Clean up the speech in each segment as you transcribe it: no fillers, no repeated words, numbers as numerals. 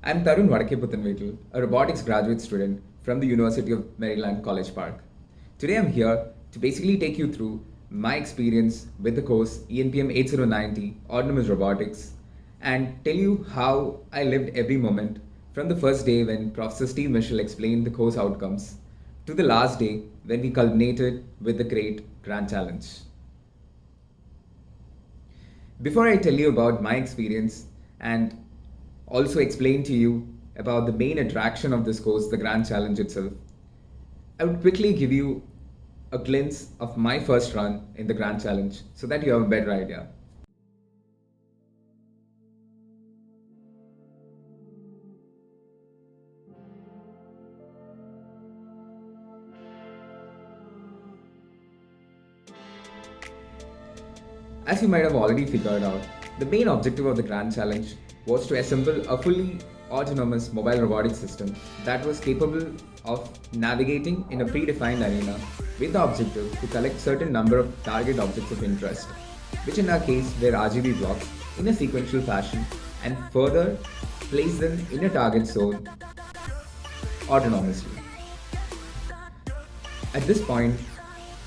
I'm Tarun Vadakeputhanvetul, a robotics graduate student from the University of Maryland College Park. Today I'm here to basically take you through my experience with the course ENPM809T Autonomous Robotics and tell you how I lived every moment from the first day when Professor Steve Mitchell explained the course outcomes to the last day when we culminated with the great Grand Challenge. Before I tell you about my experience and also explain to you about the main attraction of this course, the Grand Challenge itself, I would quickly give you a glimpse of my first run in the Grand Challenge so that you have a better idea. As you might have already figured out, the main objective of the Grand Challenge was to assemble a fully autonomous mobile robotic system that was capable of navigating in a predefined arena with the objective to collect certain number of target objects of interest, which in our case were RGB blocks, in a sequential fashion and further place them in a target zone autonomously. At this point,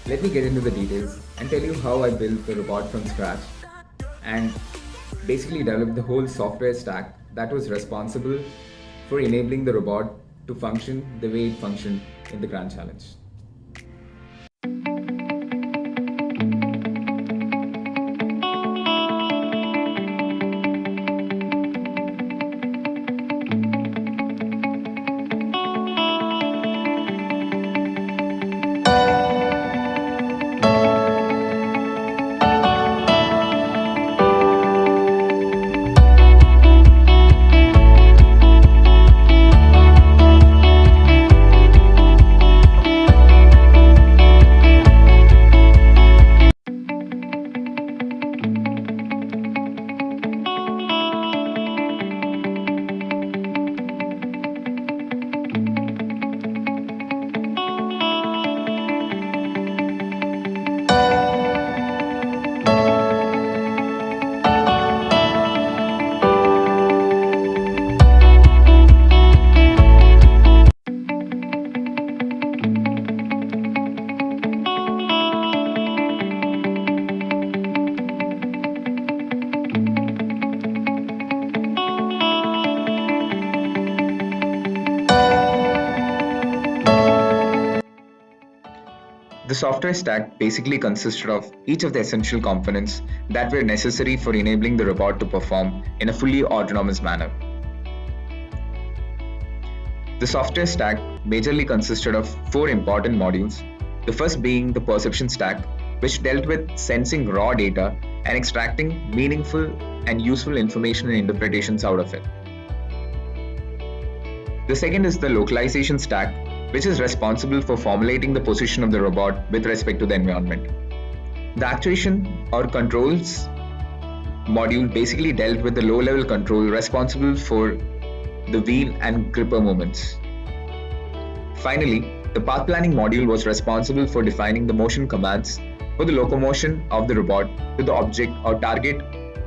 let me get into the details and tell you how I built the robot from scratch and basically developed the whole software stack that was responsible for enabling the robot to function the way it functioned in the Grand Challenge. The software stack basically consisted of each of the essential components that were necessary for enabling the robot to perform in a fully autonomous manner. The software stack majorly consisted of four important modules, the first being the perception stack, which dealt with sensing raw data and extracting meaningful and useful information and interpretations out of it. The second is the localization stack, which is responsible for formulating the position of the robot with respect to the environment. The actuation or controls module basically dealt with the low-level control responsible for the wheel and gripper movements. Finally, the path planning module was responsible for defining the motion commands for the locomotion of the robot to the object or target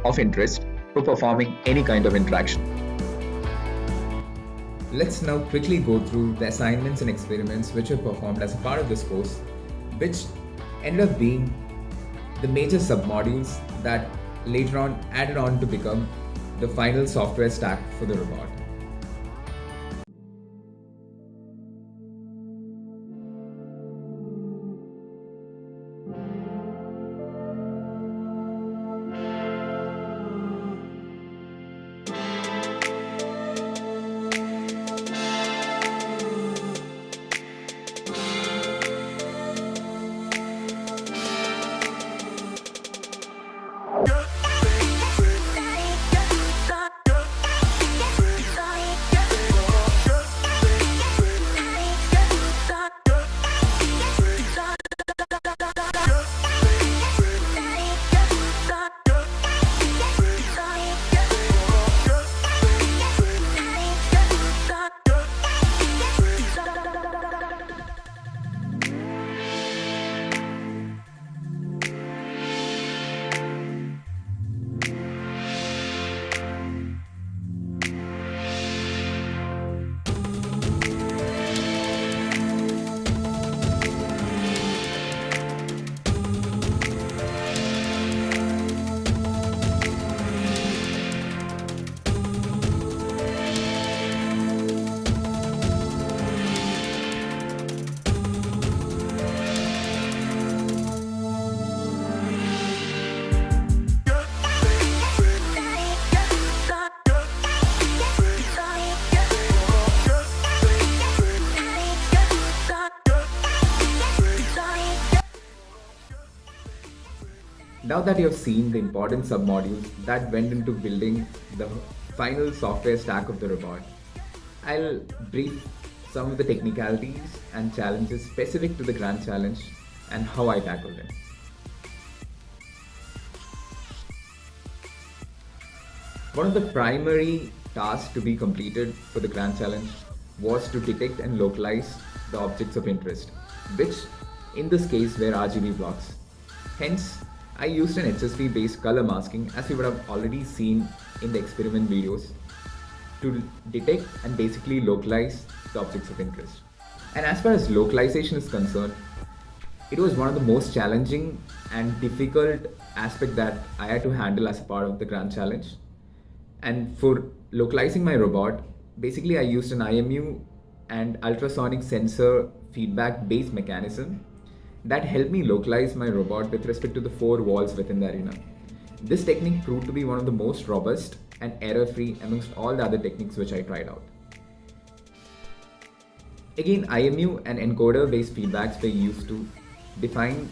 of interest for performing any kind of interaction. Let's now quickly go through the assignments and experiments which were performed as a part of this course, which ended up being the major submodules that later on added on to become the final software stack for the robot. Now that you have seen the important submodules that went into building the final software stack of the robot, I'll brief some of the technicalities and challenges specific to the Grand Challenge and how I tackle them. One of the primary tasks to be completed for the Grand Challenge was to detect and localize the objects of interest, which in this case were RGB blocks. Hence, I used an HSV based color masking, as you would have already seen in the experiment videos, to detect and basically localize the objects of interest. And as far as localization is concerned, it was one of the most challenging and difficult aspect that I had to handle as a part of the Grand Challenge. And for localizing my robot, basically I used an IMU and ultrasonic sensor feedback based mechanism that helped me localize my robot with respect to the 4 walls within the arena. This technique proved to be one of the most robust and error-free amongst all the other techniques which I tried out. Again, IMU and encoder-based feedbacks were used to define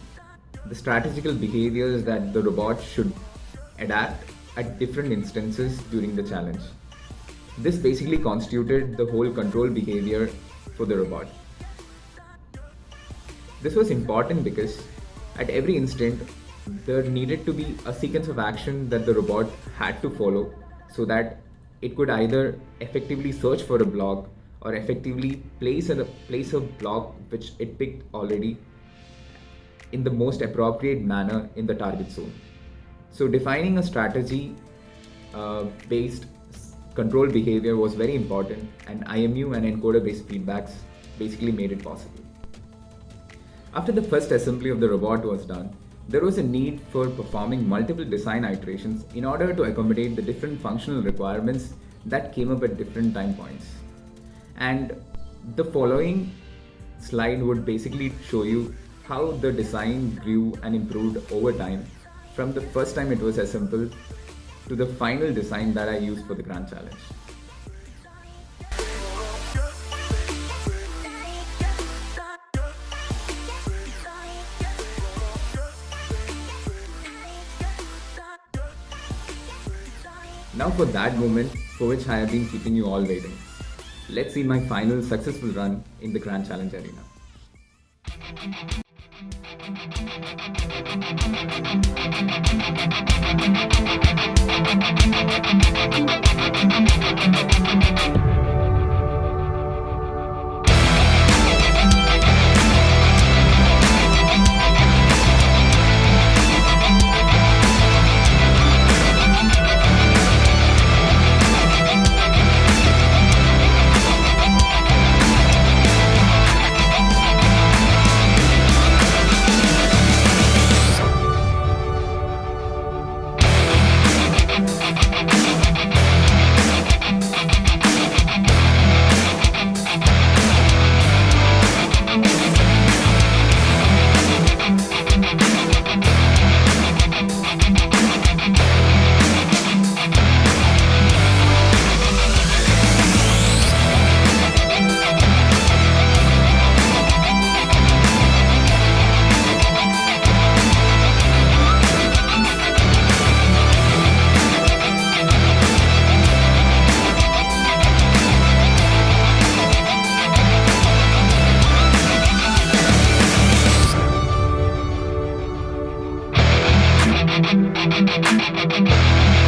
the strategical behaviors that the robot should adapt at different instances during the challenge. This basically constituted the whole control behavior for the robot. This was important because at every instant there needed to be a sequence of action that the robot had to follow so that it could either effectively search for a block or effectively place a block which it picked already in the most appropriate manner in the target zone. So defining a strategy based control behavior was very important, and IMU and encoder based feedbacks basically made it possible. After the first assembly of the robot was done, there was a need for performing multiple design iterations in order to accommodate the different functional requirements that came up at different time points. And the following slide would basically show you how the design grew and improved over time from the first time it was assembled to the final design that I used for the Grand Challenge. Now for that moment for which I have been keeping you all waiting. Let's see my final successful run in the Grand Challenge arena.